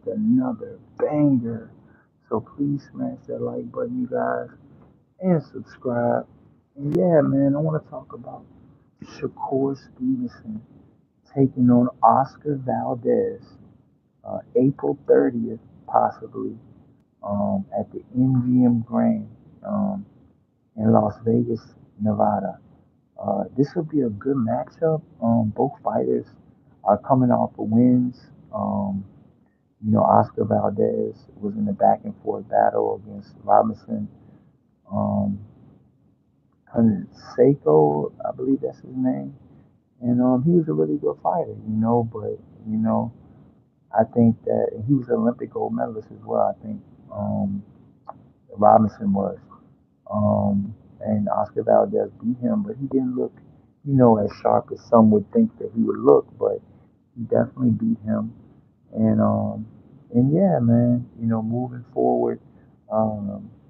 with another banger. So please smash that like button, you guys, and subscribe. And yeah, man, I want to talk about Shakur Stevenson taking on Oscar Valdez, April 30th, possibly, at the MGM Grand in Las Vegas, Nevada. This will be a good matchup. Both fighters are coming off of wins. Um, Oscar Valdez was in a back and forth battle against Robinson um, Seiko, I believe that's his name. And he was a really good fighter, but, you know, I think that he was an Olympic gold medalist as well, I think um, Robinson was. And Oscar Valdez beat him, but he didn't look, as sharp as some would think that he would look, but he definitely beat him. And yeah, man, moving forward,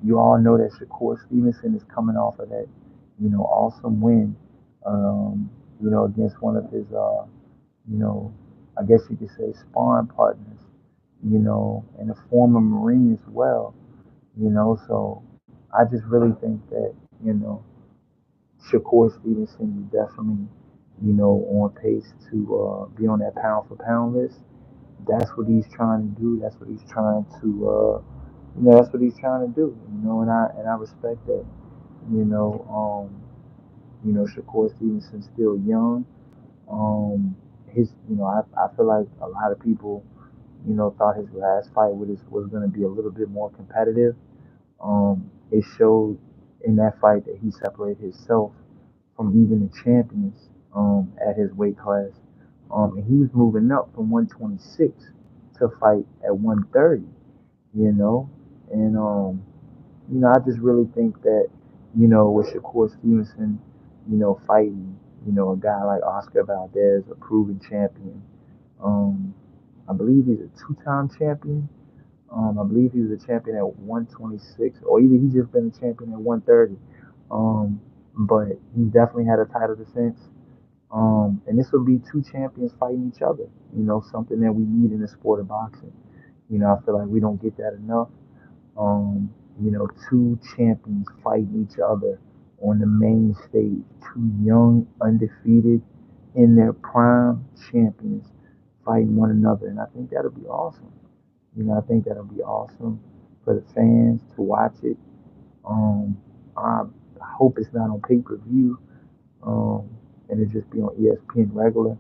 you all know that Shakur Stevenson is coming off of that, awesome win, um, against one of his, you know, I guess you could say sparring partners, and a former Marine as well, So I just really think that, Shakur Stevenson is definitely, on pace to be on that pound for pound list. That's what he's trying to do. That's what he's trying to, that's what he's trying to do. And I respect that. You know, Shakur Stevenson's still young. I feel like a lot of people, thought his last fight was going to be a little bit more competitive. It showed in that fight that he separated himself from even the champions at his weight class. And he was moving up from 126 to fight at 130, you know. And, I just really think that, with Shakur Stevenson, fighting, a guy like Oscar Valdez, a proven champion. Um, I believe he's a two-time champion. I believe he was a champion at 126, or either he's just been a champion at 130. Um, but he definitely had a title defense. And this will be two champions fighting each other. Something that we need in the sport of boxing. I feel like we don't get that enough. Two champions fighting each other on the main stage. Two young, undefeated, in their prime champions fighting one another. And I think that'll be awesome. I think that'll be awesome for the fans to watch it. Um, I hope it's not on pay-per-view, and it just be on ESPN regular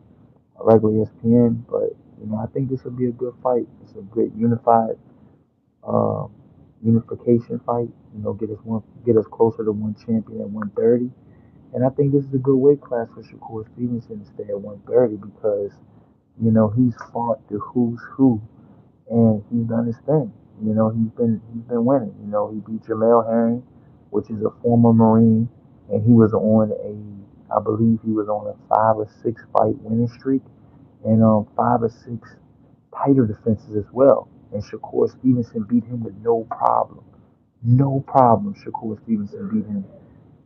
ESPN. But I think this will be a good fight. It's a good uh, unification fight. Get us closer to one champion at 130. And I think this is a good weight class for Shakur Stevenson to stay at 130 because he's fought the who's who and he's done his thing. He's been winning. He beat Jamel Herring, which is a former Marine, and he was on I believe he was on a 5 or 6 fight winning streak, and 5 or 6 title defenses as well. And Shakur Stevenson beat him with no problem. No problem. Shakur Stevenson beat him.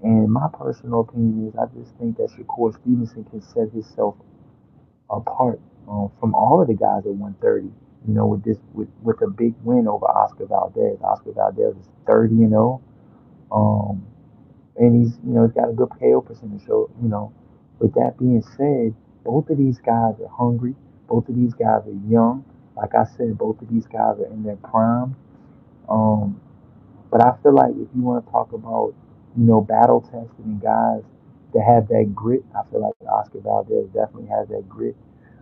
And my personal opinion is, I just think that Shakur Stevenson can set himself apart from all of the guys at 130. With a big win over Oscar Valdez. Oscar Valdez is 30-0, and he's got a good KO percentage. So with that being said, both of these guys are hungry. Both of these guys are young. Like I said, both of these guys are in their prime. Um, but I feel like if you want to talk about battle testing and guys that have that grit, I feel like Oscar Valdez definitely has that grit.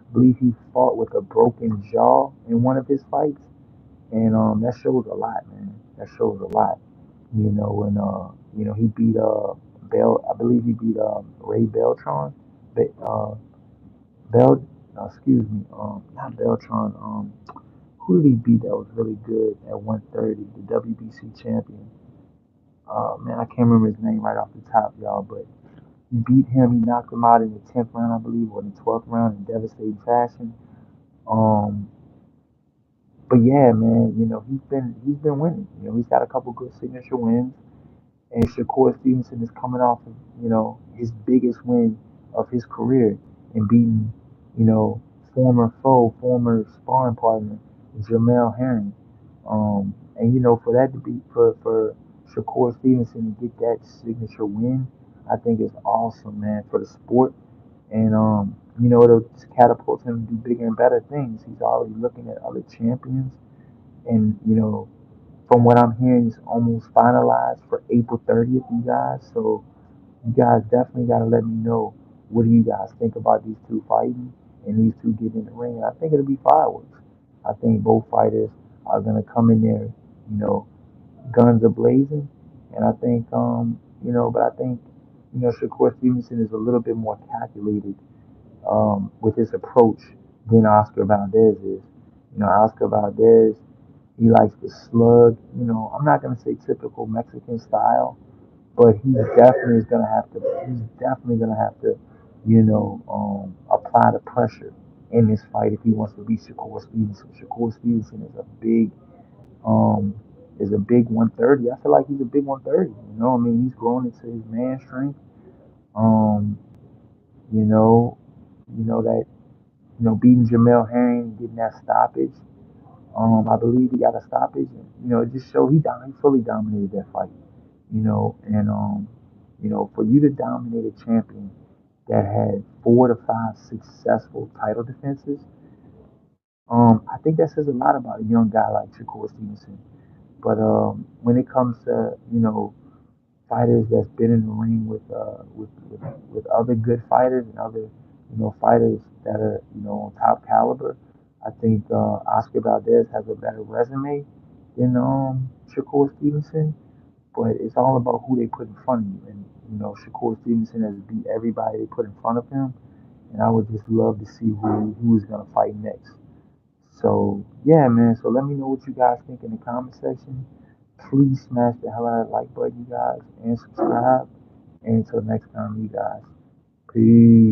I believe he fought with a broken jaw in one of his fights, and that shows a lot, man. That shows a lot. And he beat Bell. I believe he beat Ray Beltran. Bell, excuse me, not Beltran. Who did he beat that was really good at 130? The WBC champion. Man, I can't remember his name right off the top, y'all, but he beat him. He knocked him out in the 10th round, I believe, or the 12th round in devastating fashion. Um, but yeah, man, he's been winning. He's got a couple good signature wins, and Shakur Stevenson is coming off of his biggest win of his career and beating you know former foe, former sparring partner Jamel Herring. And for that to be for Shakur Stevenson to get that signature win, I think is awesome, man, for the sport. And it'll just catapult him to do bigger and better things. He's already looking at other champions, and from what I'm hearing, it's almost finalized for April 30th, you guys. So you guys definitely got to let me know, what do you guys think about these two fighting and these two getting in the ring. I think it'll be fireworks. I think both fighters are gonna come in there, guns a blazing, and I think but I think Shakur Stevenson is a little bit more calculated with his approach than Oscar Valdez is. Oscar Valdez, he likes to slug. I'm not gonna say typical Mexican style, but he's definitely gonna have to, apply the pressure in this fight if he wants to beat Shakur Stevenson. Shakur Stevenson um is a big 130. I feel like he's a big 130. I mean, he's growing into his man strength. Um, you know, that beating Jamel Herring, getting that stoppage. I believe he got a stoppage. And, it just showed he fully dominated that fight. And for you to dominate a champion that had 4 to 5 successful title defenses, I think that says a lot about a young guy like Shakur Stevenson. But when it comes to fighters that's been in the ring with other good fighters and other fighters that are on top caliber, I think Oscar Valdez has a better resume than Shakur Stevenson. But it's all about who they put in front of you. And Shakur Stevenson has beat everybody they put in front of him. And I would just love to see who's gonna fight next. So yeah, man. So let me know what you guys think in the comment section. Please smash the hell out of that like button, you guys, and subscribe. And until next time, you guys. Peace.